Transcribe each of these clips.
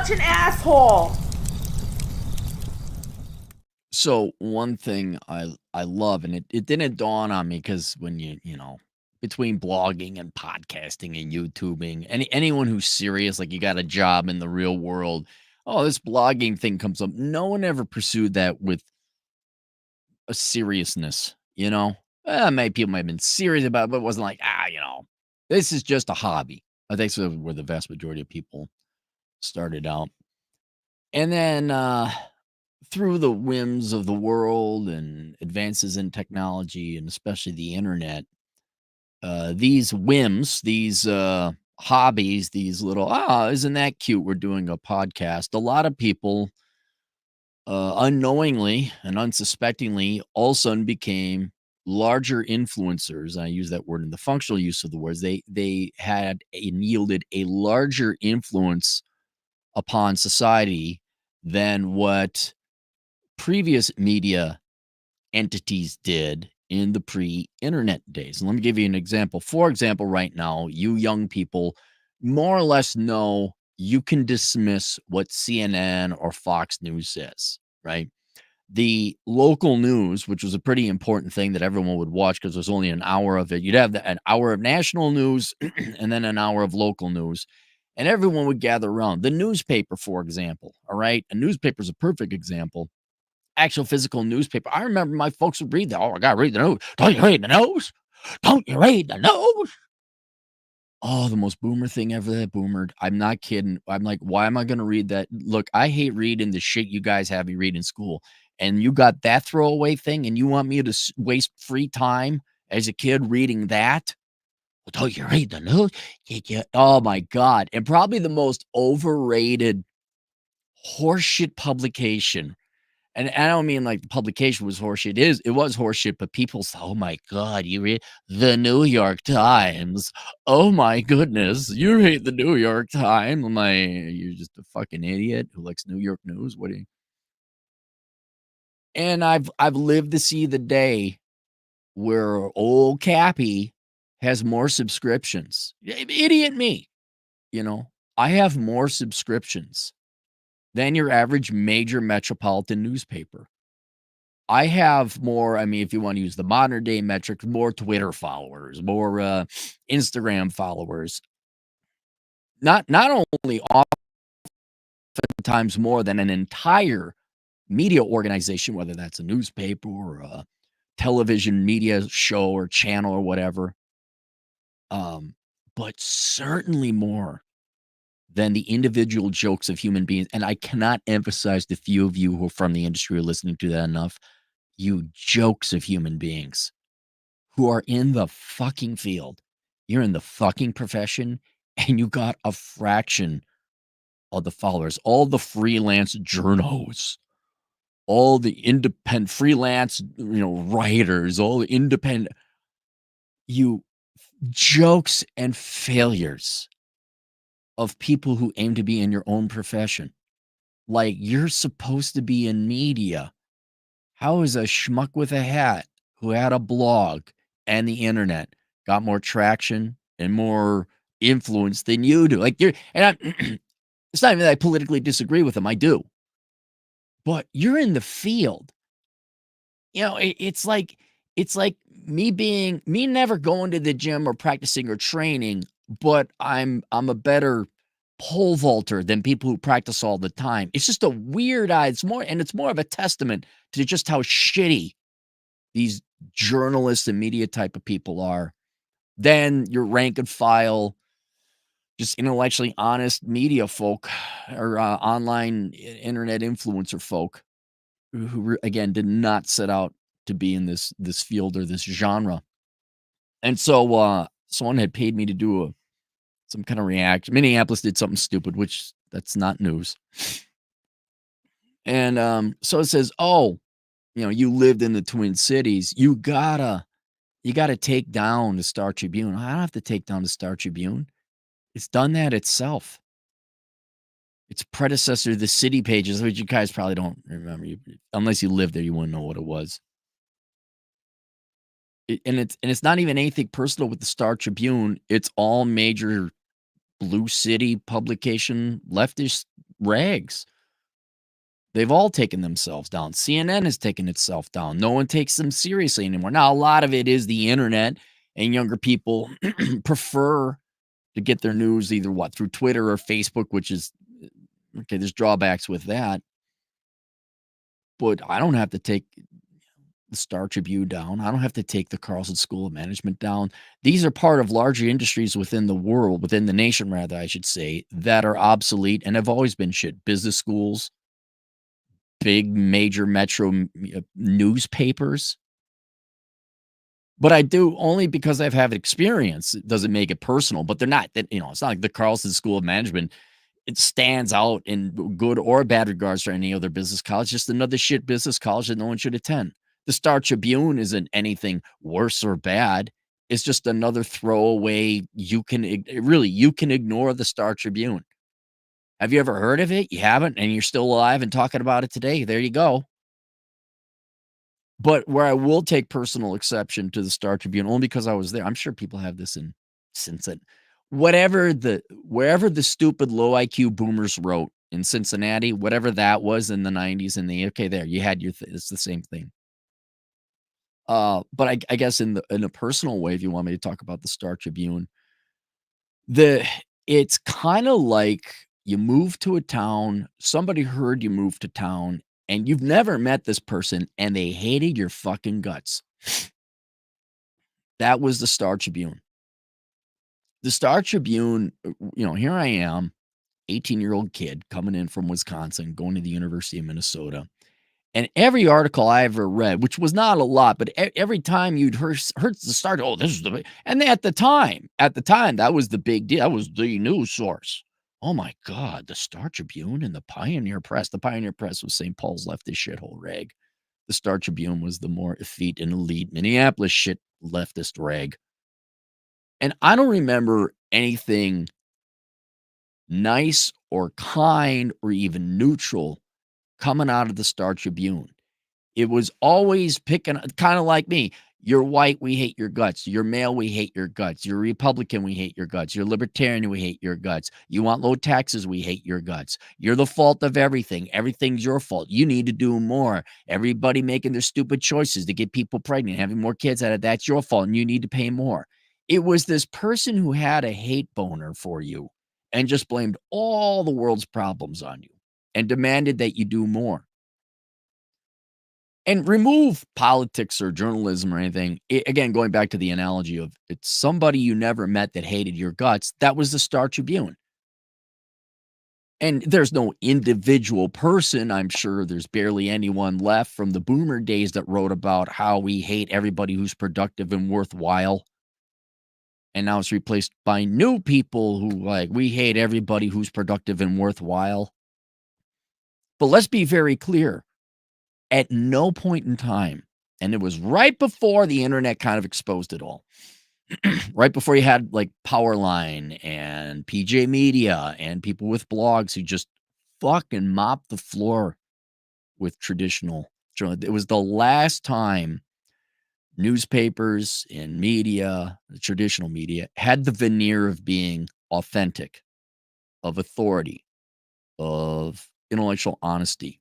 such an asshole. So one thing I love, and it didn't dawn on me because when you know, between blogging and podcasting and YouTubing, anyone who's serious, like you got a job in the real world, oh, this blogging thing comes up. No one ever pursued that with a seriousness, you know? Maybe people might have been serious about it, but it wasn't like, this is just a hobby. I think so where the vast majority of people started out. And then through the whims of the world and advances in technology and especially the internet, these whims, these hobbies, these little, isn't that cute? We're doing a podcast. A lot of people unknowingly and unsuspectingly all of a sudden became larger influencers. I use that word in the functional use of the words. They had and yielded a larger influence upon society than what previous media entities did in the pre-internet days. And let me give you an example. For example, right now, you young people more or less know you can dismiss what CNN or Fox News says, right? The local news, which was a pretty important thing that everyone would watch because there's only an hour of it. You'd have an hour of national news and then an hour of local news. And everyone would gather around. The newspaper, for example, all right? A newspaper is a perfect example. Actual physical newspaper. I remember my folks would read that. Oh, I gotta read the news. Don't you read the news? Don't you read the news? Oh, the most boomer thing ever that boomered. I'm not kidding. I'm like, why am I gonna read that? Look, I hate reading the shit you guys have me read in school. And you got that throwaway thing, and you want me to waste free time as a kid reading that? Well, don't you read the news? Oh my God. And probably the most overrated horseshit publication. And I don't mean like the publication was horseshit. It was horseshit, but people say, oh my God, you read the New York Times. Oh my goodness, you read the New York Times. I'm like, you're just a fucking idiot who likes New York news. What do you? And I've lived to see the day where old Cappy has more subscriptions. Idiot me, you know. I have more subscriptions than your average major metropolitan newspaper. I have more, I mean, if you want to use the modern day metric, more Twitter followers, more Instagram followers. Not only oftentimes more than an entire media organization, whether that's a newspaper or a television media show or channel or whatever, but certainly more than the individual jokes of human beings. And I cannot emphasize the few of you who are from the industry are listening to that enough. You jokes of human beings who are in the fucking field. You're in the fucking profession and you got a fraction of the followers, all the freelance journos, all the independent freelance, writers, all the independent, you jokes and failures of people who aim to be in your own profession. Like you're supposed to be in media. How is a schmuck with a hat who had a blog and the internet got more traction and more influence than you do? Like you're, and I'm, it's not even that I politically disagree with them. I do, but you're in the field. It's like me never going to the gym or practicing or training, but I'm a better pole vaulter than people who practice all the time. It's just a weird eye. It's more of a testament to just how shitty these journalists and media type of people are than your rank and file, just intellectually honest media folk or online internet influencer folk who again did not set out to be in this field or this genre. And so someone had paid me to do some kind of reaction. Minneapolis did something stupid, which that's not news. And so it says, oh, you lived in the Twin Cities. You gotta take down the Star Tribune. I don't have to take down the Star Tribune. It's done that itself. Its predecessor, the City Pages, which you guys probably don't remember. Unless you lived there, you wouldn't know what it was. And it's not even anything personal with the Star Tribune. It's all major blue city publication, leftist rags. They've all taken themselves down. CNN has taken itself down. No one takes them seriously anymore. Now, a lot of it is the internet, and younger people prefer to get their news either through Twitter or Facebook, which is okay. There's drawbacks with that, but I don't have to take the Star Tribune down. I don't have to take the Carlson School of Management down. These are part of larger industries within the world, within the nation, rather, I should say, that are obsolete and have always been shit. Business schools, big major metro newspapers. But I do only because I've had experience. It doesn't make it personal, but they're not that, it's not like the Carlson School of Management. It stands out in good or bad regards for any other business college, just another shit business college that no one should attend. The Star Tribune isn't anything worse or bad. It's just another throwaway. You can ignore the Star Tribune. Have you ever heard of it? You haven't, and you're still alive and talking about it today. There you go. But where I will take personal exception to the Star Tribune, only because I was there. I'm sure people have this in Cincinnati. Wherever the stupid low IQ boomers wrote in Cincinnati, whatever that was in the 90s, there you had your it's the same thing. But I guess in a personal way, if you want me to talk about the Star Tribune, it's kind of like you move to a town, somebody heard you moved to town, and you've never met this person, and they hated your fucking guts. That was the Star Tribune. The Star Tribune, here I am, 18-year-old kid coming in from Wisconsin, going to the University of Minnesota. And every article I ever read, which was not a lot, but every time you'd heard the Star, oh, this is and at the time, that was the big deal. That was the news source. Oh my God, the Star Tribune and the Pioneer Press. The Pioneer Press was St. Paul's leftist shithole rag. The Star Tribune was the more effete and elite Minneapolis shit leftist rag. And I don't remember anything nice or kind or even neutral coming out of the Star Tribune. It was always picking, kind of like me. You're white, we hate your guts. You're male, we hate your guts. You're Republican, we hate your guts. You're libertarian, we hate your guts. You want low taxes, we hate your guts. You're the fault of everything. Everything's your fault. You need to do more. Everybody making their stupid choices to get people pregnant, having more kids out of that's your fault, and you need to pay more. It was this person who had a hate boner for you and just blamed all the world's problems on you and demanded that you do more. And remove politics or journalism or anything. Again, going back to the analogy of it's somebody you never met that hated your guts, that was the Star Tribune. And there's no individual person. I'm sure there's barely anyone left from the boomer days that wrote about how we hate everybody who's productive and worthwhile. And now it's replaced by new people who we hate everybody who's productive and worthwhile. But let's be very clear. At no point in time, and it was right before the internet kind of exposed it all, right before you had Powerline and PJ Media and people with blogs who just fucking mopped the floor with traditional journalism. It was the last time newspapers and media, the traditional media, had the veneer of being authentic, of authority, of intellectual honesty.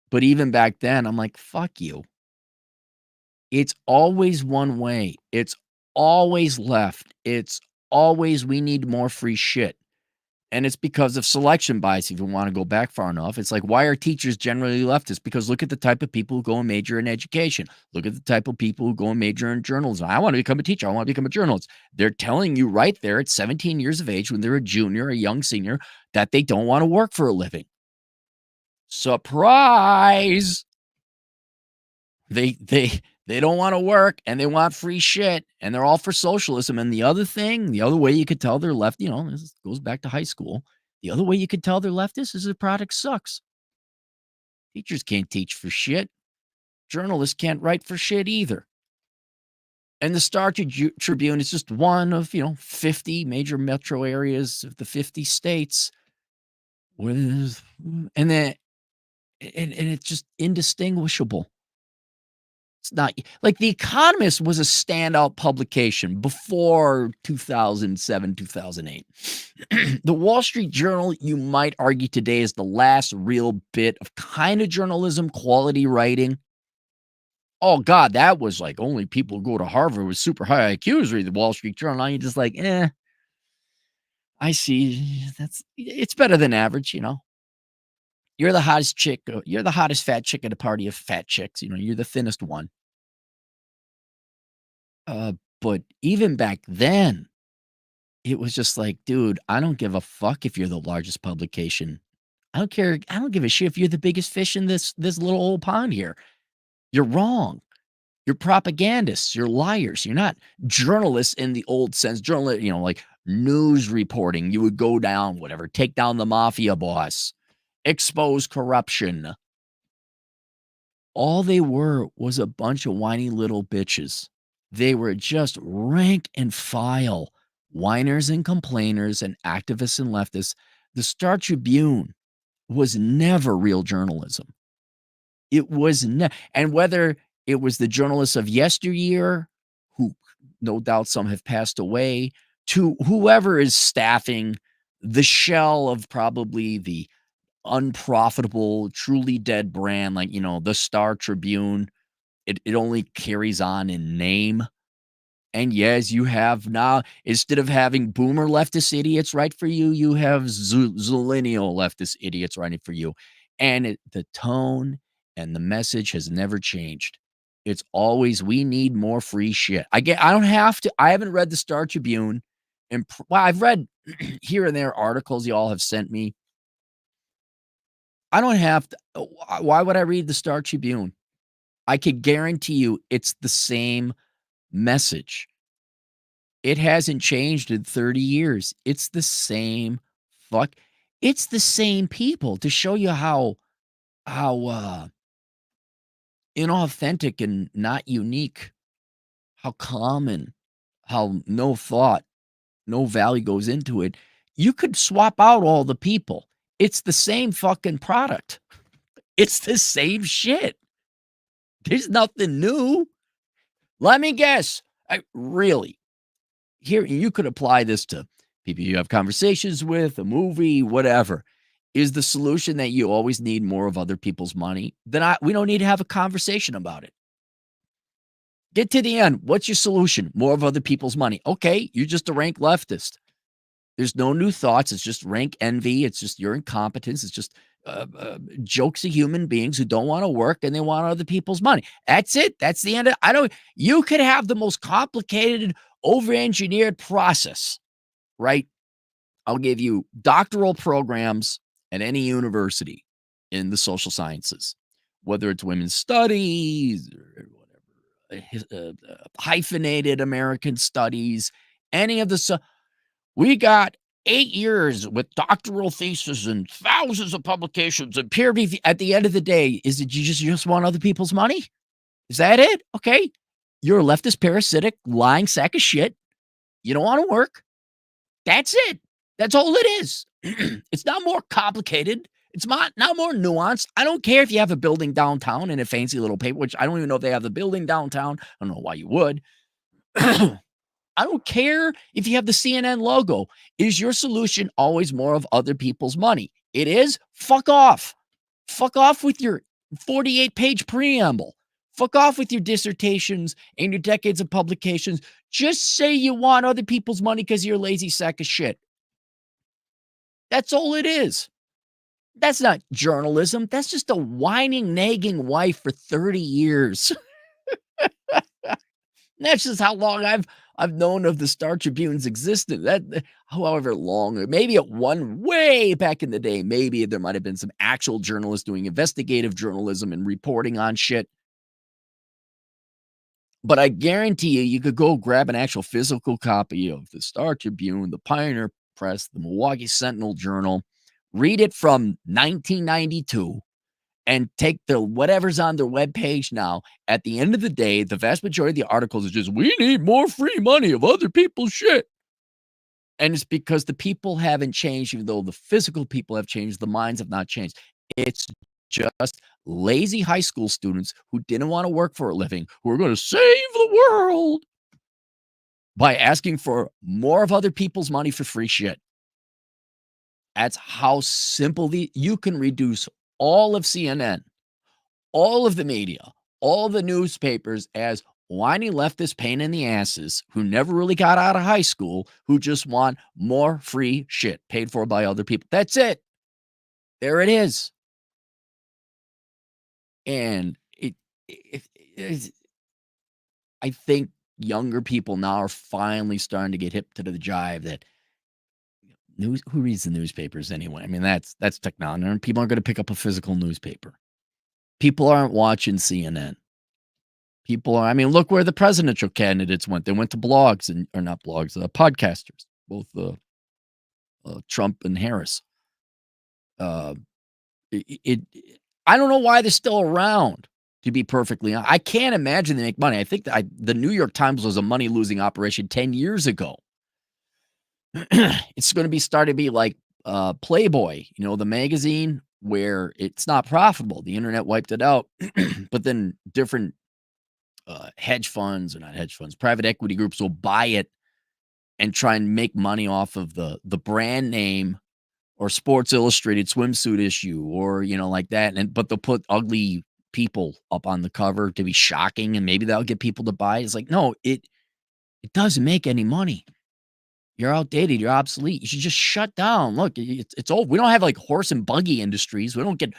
But even back then, I'm like, fuck you. It's always one way. It's always left. It's always we need more free shit. And it's because of selection bias. If you want to go back far enough, it's like, why are teachers generally leftists? Because look at the type of people who go and major in education. Look at the type of people who go and major in journalism. I want to become a teacher. I want to become a journalist. They're telling you right there at 17 years of age, when they're a junior, a young senior, that they don't want to work for a living. Surprise! They don't want to work and they want free shit and they're all for socialism. And the other way you could tell they're left, this goes back to high school. The other way you could tell they're leftist is their product sucks. Teachers can't teach for shit. Journalists can't write for shit either. And the Star Tribune is just one of, 50 major metro areas of the 50 states. And it's just indistinguishable. It's not like The Economist was a standout publication before 2007, 2008. The Wall Street Journal, you might argue today, is the last real bit of kind of journalism, quality writing. Oh God, that was like only people who go to Harvard with super high IQs read the Wall Street Journal. Now you're just like, I see. It's better than average, you know. You're the hottest chick. You're the hottest fat chick at a party of fat chicks. You know, you're the thinnest one. Uh, but even back then, it was just like, dude, I don't give a fuck if you're the largest publication. I don't care. I don't give a shit if you're the biggest fish in this little old pond here. You're wrong. You're propagandists. You're liars. You're not journalists in the old sense. Journalist, you know, like news reporting. You would go down, whatever, take down the mafia boss, expose corruption. All they were was a bunch of whiny little bitches. They were just rank and file whiners and complainers and activists and leftists. The Star Tribune was never real journalism. It was and whether it was the journalists of yesteryear, who no doubt some have passed away, to whoever is staffing the shell of probably the unprofitable, truly dead brand, like, you know, the Star Tribune. It only carries on in name. And yes, you have now, instead of having boomer leftist idiots write for you, you have zillennial leftist idiots writing for you. And the tone and the message has never changed. It's always, we need more free shit. I don't have to, I haven't read the Star Tribune. And well, I've read here and there articles y'all have sent me. I don't have to. Why would I read the Star Tribune? I could guarantee you it's the same message. It hasn't changed in 30 years. It's the same fuck. It's the same people, to show you how inauthentic and not unique, how common, how no thought, no value goes into it. You could swap out all the people. It's the same fucking product. It's the same shit. There's nothing new. Let me guess. Really, here, you could apply this to people you have conversations with, a movie, whatever. Is the solution that you always need more of other people's money? Then we don't need to have a conversation about it. Get to the end. What's your solution? More of other people's money. Okay, you're just a rank leftist. There's no new thoughts. It's just rank envy. It's just your incompetence. It's just jokes of human beings who don't want to work and they want other people's money. That's it. That's the end. You could have the most complicated, over-engineered process, right? I'll give you doctoral programs at any university in the social sciences, whether it's women's studies or whatever, hyphenated American studies, any of the we got 8 years with doctoral thesis and thousands of publications and peer review. At the end of the day, is it you just want other people's money? Is that it? Okay. You're a leftist, parasitic, lying sack of shit. You don't want to work. That's it. That's all it is. It's not more complicated. It's not more nuanced. I don't care if you have a building downtown in a fancy little paper, which I don't even know if they have the building downtown. I don't know why you would. I don't care if you have the CNN logo. Is your solution always more of other people's money? It is? Fuck off. Fuck off with your 48-page preamble. Fuck off with your dissertations and your decades of publications. Just say you want other people's money because you're a lazy sack of shit. That's all it is. That's not journalism. That's just a whining, nagging wife for 30 years. That's just how long I've known of the Star Tribune's existence. That however long, maybe at one way back in the day, maybe there might have been some actual journalists doing investigative journalism and reporting on shit. But I guarantee you could go grab an actual physical copy of the Star Tribune, the Pioneer Press, the Milwaukee Sentinel Journal, read it from 1992, and take the whatever's on their webpage now. At the end of the day, the vast majority of the articles is just, we need more free money of other people's shit. And it's because the people haven't changed, even though the physical people have changed, the minds have not changed. It's just lazy high school students who didn't want to work for a living, who are going to save the world by asking for more of other people's money for free shit. That's how simple you can reduce all of CNN, all of the media, all the newspapers as whiny leftist pain in the asses who never really got out of high school, who just want more free shit paid for by other people. That's it. There it is. And it I think younger people now are finally starting to get hip to the jive that who reads the newspapers anyway? I mean, that's technology. And people aren't going to pick up a physical newspaper. People aren't watching CNN. I mean, look where the presidential candidates went. They went to blogs or not blogs, podcasters, both Trump and Harris. Uh, I don't know why they're still around, to be perfectly honest. I can't imagine they make money. I think the New York Times was a money losing operation 10 years ago. It's going to be starting to be like Playboy, the magazine where it's not profitable. The internet wiped it out, but then different hedge funds or not hedge funds, private equity groups will buy it and try and make money off of the brand name or Sports Illustrated swimsuit issue or like that. But they'll put ugly people up on the cover to be shocking, and maybe that'll get people to buy. It's like, no, it doesn't make any money. You're outdated. You're obsolete. You should just shut down. Look, it's old. We don't have like horse and buggy industries. We don't get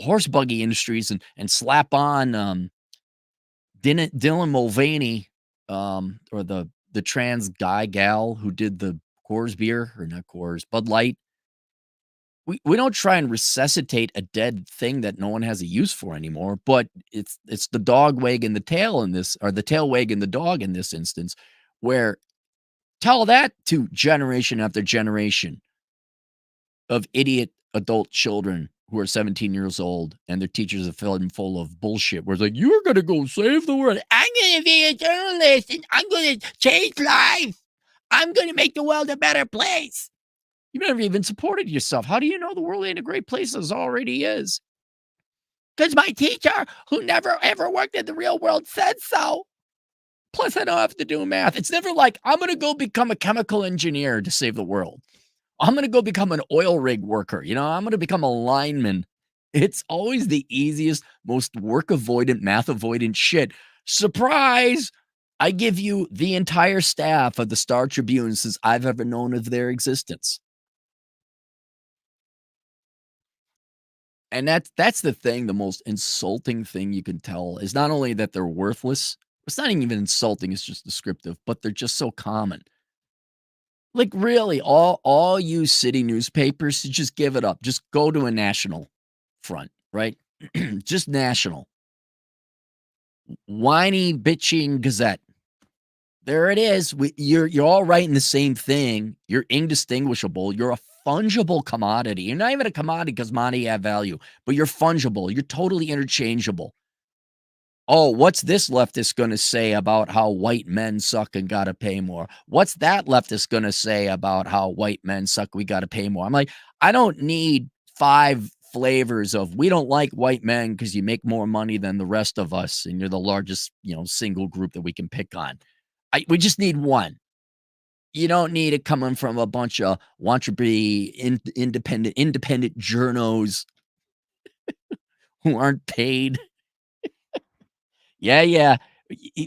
horse buggy industries and slap on Dylan Mulvaney, or the trans gal who did the Coors beer, or not Coors, Bud Light. We don't try and resuscitate a dead thing that no one has a use for anymore, but it's the dog wagging the tail in this, or the tail wagging the dog in this instance, where tell that to generation after generation of idiot adult children who are 17 years old, and their teachers are filling full of bullshit where it's like, you're going to go save the world. I'm going to be a journalist and I'm going to change life. I'm going to make the world a better place. You've never even supported yourself. How do you know the world ain't a great place as it already is? Because my teacher, who never ever worked in the real world, said so. Plus, I don't have to do math. It's never like, I'm going to go become a chemical engineer to save the world. I'm going to go become an oil rig worker. I'm going to become a lineman. It's always the easiest, most work avoidant, math avoidant shit. Surprise! I give you the entire staff of the Star Tribune since I've ever known of their existence. And that's the thing, the most insulting thing you can tell is not only that they're worthless, it's not even insulting, it's just descriptive, but they're just so common. Like, really, all you city newspapers, just give it up. Just go to a national front, right? Just national. Whiny, bitching Gazette. There it is. You're all writing the same thing. You're indistinguishable. You're a fungible commodity. You're not even a commodity because money have value, but you're fungible. You're totally interchangeable. Oh, what's this leftist going to say about how white men suck and got to pay more? What's that leftist going to say about how white men suck? We got to pay more. I'm like, I don't need 5 flavors of we don't like white men because you make more money than the rest of us and you're the largest, single group that we can pick on. We just need one. You don't need it coming from a bunch of want to be independent journos who aren't paid. Yeah.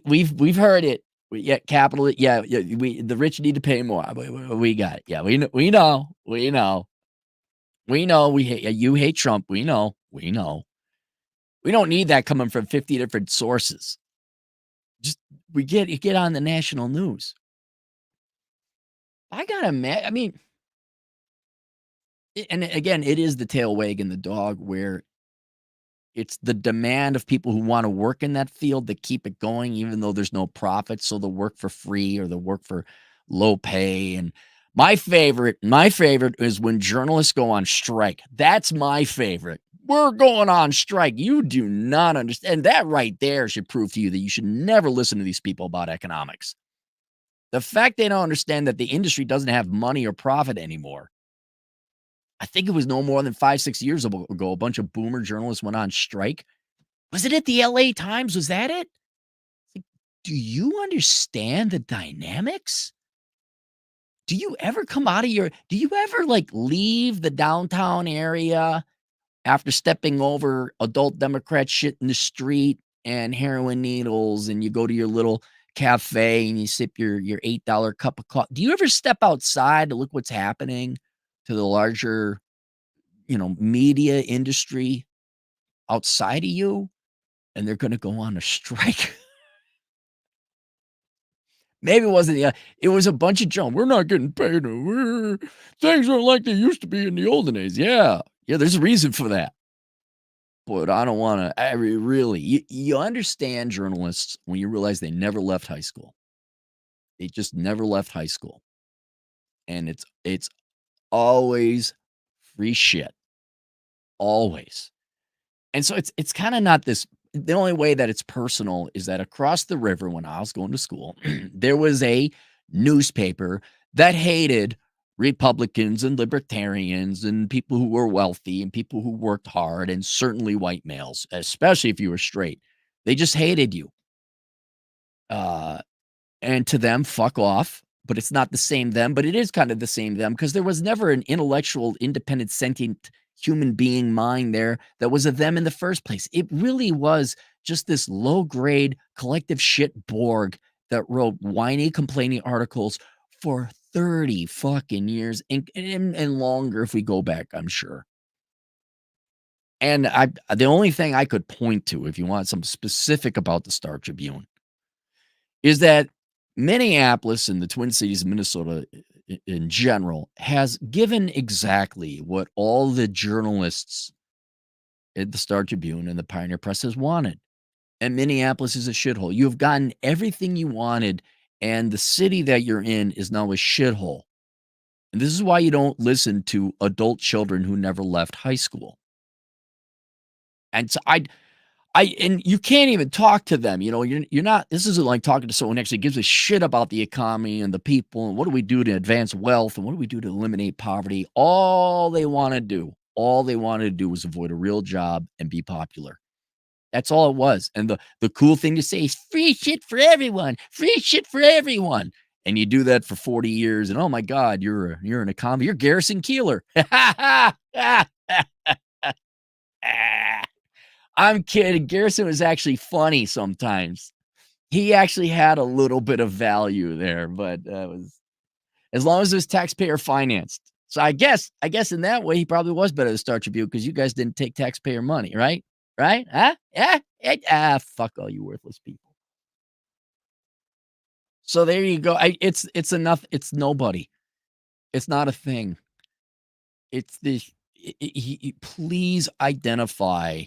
We've heard it. Yeah, capital. Yeah. The rich need to pay more. We got it. Yeah, we know. We hate. You hate Trump. We know. We don't need that coming from 50 different sources. Just get on the national news. I gotta admit, I mean, and again, it is the tail wagging the dog where it's the demand of people who wanna work in that field that keep it going even though there's no profit, so they'll work for free or they'll work for low pay, and my favorite is when journalists go on strike. That's my favorite. "We're going on strike." You do not understand. That right there should prove to you that you should never listen to these people about economics. The fact they don't understand that the industry doesn't have money or profit anymore. I think it was no more than 5, 6 years ago, a bunch of boomer journalists went on strike. Was it at the LA Times? Was that it? Like, do you understand the dynamics? Do you ever come out of your do you ever, like, leave the downtown area after stepping over adult Democrat shit in the street and heroin needles, and you go to your little cafe and you sip your $8 cup of coffee? Do you ever step outside to look what's happening to the larger, media industry outside of you? And they're gonna go on a strike. Maybe it wasn't, yeah, it was a bunch of junk. "We're not getting paid, things aren't like they used to be in the olden days." Yeah. Yeah, there's a reason for that. But I don't wanna really, you understand journalists when you realize they never left high school. They just never left high school, and it's always free shit, always. And so it's kinda not this the only way that it's personal is that across the river when I was going to school, there was a newspaper that hated Republicans and libertarians and people who were wealthy and people who worked hard and certainly white males, especially if you were straight. They just hated you. Uh and to them, fuck off. But it's not the same them, but it is kind of the same them because there was never an intellectual, independent, sentient human being mind there that was a them in the first place. It really was just this low grade collective shit Borg that wrote whiny, complaining articles for 30 fucking years and longer if we go back, I'm sure. And the only thing I could point to, if you want something specific about the Star Tribune, is that Minneapolis and the Twin Cities of Minnesota in general has given exactly what all the journalists at the Star Tribune and the Pioneer Press has wanted. And Minneapolis is a shithole. You've gotten everything you wanted, and the city that you're in is now a shithole. And this is why you don't listen to adult children who never left high school. And so and you can't even talk to them, you're not this isn't like talking to someone who actually gives a shit about the economy and the people and what do we do to advance wealth and what do we do to eliminate poverty. All they wanted to do was avoid a real job and be popular. That's all it was. And the cool thing to say is free shit for everyone, free shit for everyone. And you do that for 40 years and oh my God, you're an economy, you're Garrison Keeler. I'm kidding. Garrison was actually funny sometimes. He actually had a little bit of value there, but was as long as it was taxpayer financed. So I guess in that way he probably was better than Star Tribune because you guys didn't take taxpayer money, right? Right? Huh? Yeah? Fuck all you worthless people. So there you go. It's enough. It's nobody. It's not a thing. It's this. Please identify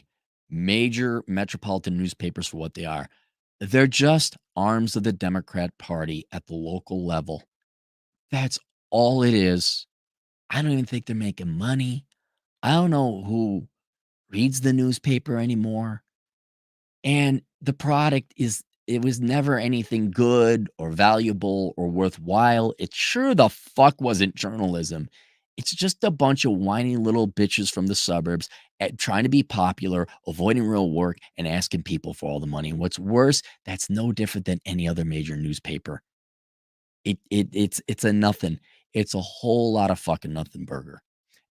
major metropolitan newspapers for what they are. They're just arms of the Democrat Party at the local level. That's all it is. I don't even think they're making money. I don't know who reads the newspaper anymore. And the product it was never anything good or valuable or worthwhile. It sure the fuck wasn't journalism. It's just a bunch of whiny little bitches from the suburbs trying to be popular, avoiding real work, and asking people for all the money. And what's worse, that's no different than any other major newspaper. It's a nothing. It's a whole lot of fucking nothing burger.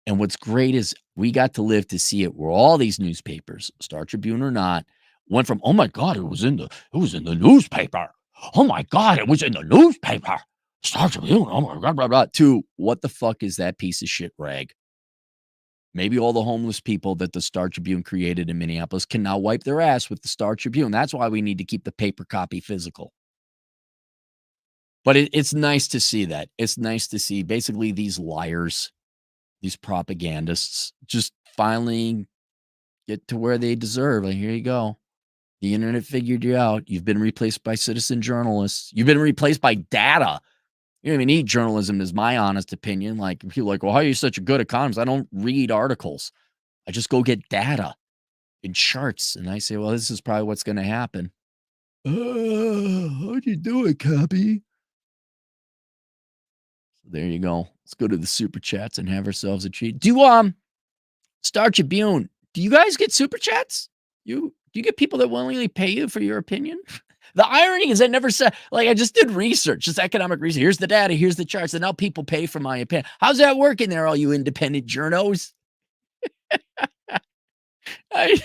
And what's great is we got to live to see it where all these newspapers, Star Tribune or not, went from, "Oh my God, it was in the newspaper. Oh my God, it was in the newspaper. Star Tribune, oh my God, blah, blah," to what the fuck is that piece of shit rag? Maybe all the homeless people that the Star Tribune created in Minneapolis can now wipe their ass with the Star Tribune. That's why we need to keep the paper copy physical. But it's nice to see that. It's nice to see basically these liars, these propagandists just finally get to where they deserve. Like, here you go. The internet figured you out. You've been replaced by citizen journalists. You've been replaced by data. You don't even need journalism, is my honest opinion. Like, people are like, well, how are you such a good economist? I don't read articles. I just go get data and charts. And I say, well, this is probably what's going to happen. How'd you do it, copy? There you go. Let's go to the super chats and have ourselves a treat. Star Tribune, do you guys get super chats? Do you get people that willingly pay you for your opinion? The irony is I never said, like, I just did research, just economic research. Here's the data, here's the charts, and now people pay for my opinion. How's that working there, all you independent journos? I,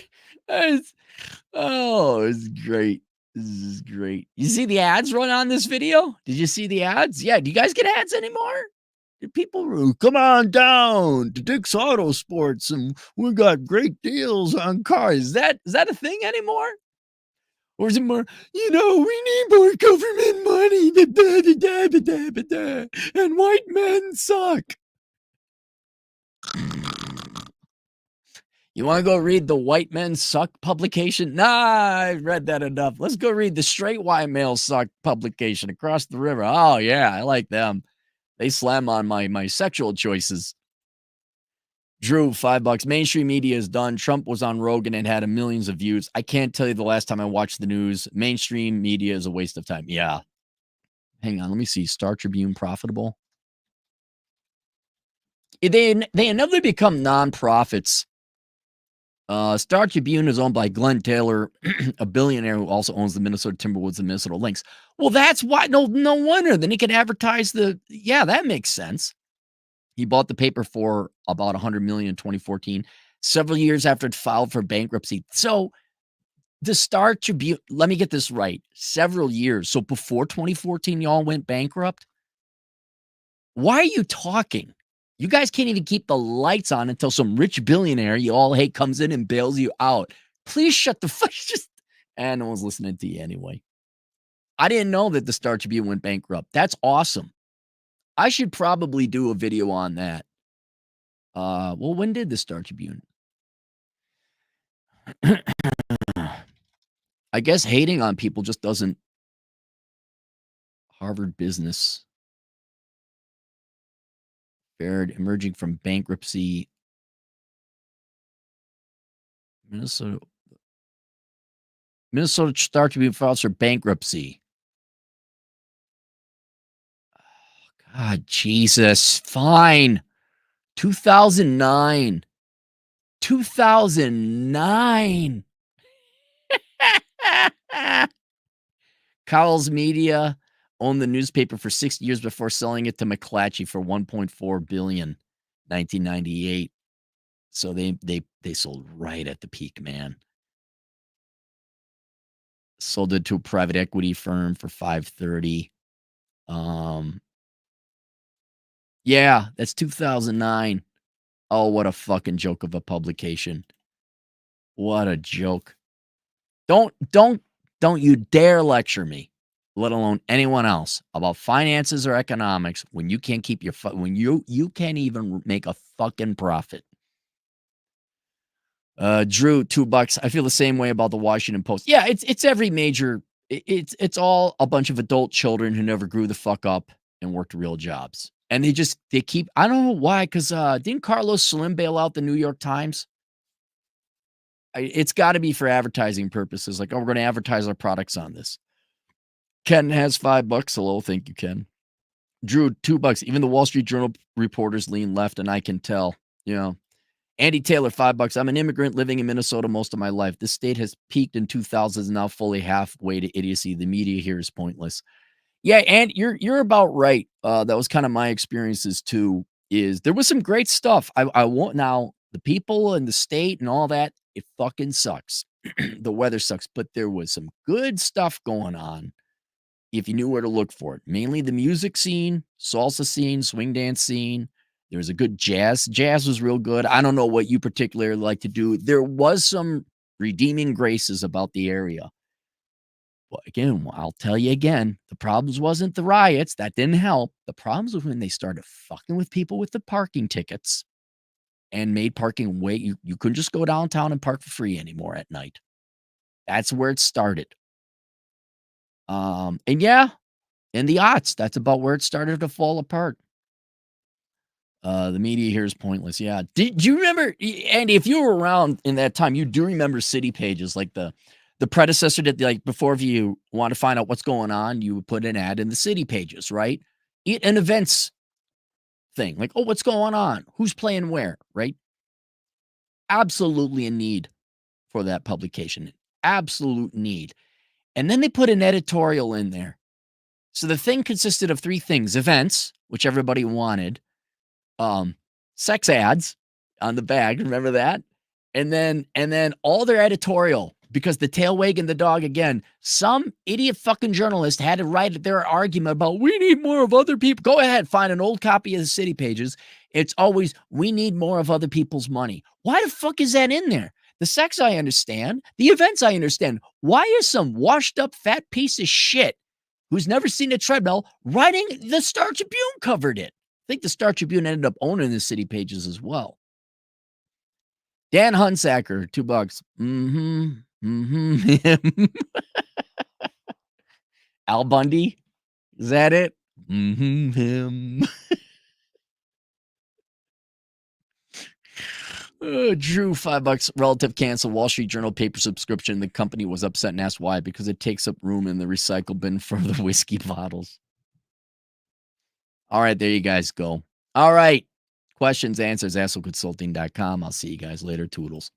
it's, oh, it's great. This is great. You see the ads run on this video? Did you see the ads? Yeah. Do you guys get ads anymore? Do people come on down to Dick's Auto Sports and we got great deals on cars? Is that a thing anymore? Or is it more, we need more government money, and white men suck. You want to go read the White Men Suck publication? Nah, I read that enough. Let's go read the Straight White Males Suck publication across the river. Oh, yeah, I like them. They slam on my sexual choices. Drew, $5. Mainstream media is done. Trump was on Rogan and had millions of views. I can't tell you the last time I watched the news. Mainstream media is a waste of time. Yeah. Hang on, let me see. Star Tribune profitable. They inevitably become nonprofits. Star Tribune is owned by Glenn Taylor, a billionaire who also owns the Minnesota Timberwolves and Minnesota Lynx. Well, that's why. No wonder. Then he can advertise yeah, that makes sense. He bought the paper for about $100 million in 2014, several years after it filed for bankruptcy. So the Star Tribune, let me get this right, several years. So before 2014, y'all went bankrupt. Why are you talking? You guys can't even keep the lights on until some rich billionaire you all hate comes in and bails you out. Please shut the fuck. And no one's listening to you anyway. I didn't know that the Star Tribune went bankrupt. That's awesome. I should probably do a video on that. Well, when did the Star Tribune? I guess hating on people just doesn't. Harvard Business. Fared emerging from bankruptcy. Minnesota Star Tribune files for bankruptcy. Oh, God, Jesus. Fine. 2009. 2009. Cowles Media owned the newspaper for 6 years before selling it to McClatchy for $1.4 billion, 1998. So they sold right at the peak, man. Sold it to a private equity firm for $530. Yeah, that's 2009. Oh, what a fucking joke of a publication. What a joke. Don't you dare lecture me, let alone anyone else, about finances or economics when you can't keep when you can't even make a fucking profit. Drew, $2. I feel the same way about the Washington Post. Yeah, it's every major. It's all a bunch of adult children who never grew the fuck up and worked real jobs, and they keep. I don't know why, because didn't Carlos Slim bail out the New York Times? It's got to be for advertising purposes. Like, oh, we're going to advertise our products on this. Ken has $5. Hello, thank you, Ken. Drew, $2. Even the Wall Street Journal reporters lean left, and I can tell. Andy Taylor, $5. I'm an immigrant living in Minnesota most of my life. This state has peaked in 2000s, now fully halfway to idiocy. The media here is pointless. Yeah, and you're about right. That was kind of my experiences too. Is there was some great stuff. I won't now. The people and the state and all that, it fucking sucks. The weather sucks, but there was some good stuff going on if you knew where to look for it. Mainly the music scene, salsa scene, swing dance scene. There was a good jazz. Jazz was real good. I don't know what you particularly like to do. There was some redeeming graces about the area. Well, again, I'll tell you again, the problems wasn't the riots. That didn't help. The problems was when they started fucking with people with the parking tickets and made parking you couldn't just go downtown and park for free anymore at night. That's where it started. And yeah, in the aughts, that's about where it started to fall apart. The media here is pointless. Yeah. Did you remember, Andy, if you were around in that time, you do remember city pages, like the predecessor that, like, before, if you want to find out what's going on, you would put an ad in the city pages, right? And events thing. Like, oh, what's going on? Who's playing where? Right? Absolutely a need for that publication. Absolute need. And then they put an editorial in there. So the thing consisted of three things: events, which everybody wanted, sex ads on the bag, remember that? And then all their editorial, because the tail wagging the dog again, some idiot fucking journalist had to write their argument about we need more of other people. Go ahead, find an old copy of the City Pages. It's always we need more of other people's money. Why the fuck is that in there? The sex I understand, the events I understand. Why is some washed up fat piece of shit who's never seen a treadmill writing the Star Tribune covered it? I think the Star Tribune ended up owning the City Pages as well. Dan Hunsacker, $2. Him. Al Bundy, is that it? Him. Drew, $5. Relative cancel Wall Street Journal paper subscription. The company was upset and asked why. Because it takes up room in the recycle bin for the whiskey bottles. All right, there you guys go. All right. Questions, answers, assholeconsulting.com. I'll see you guys later. Toodles.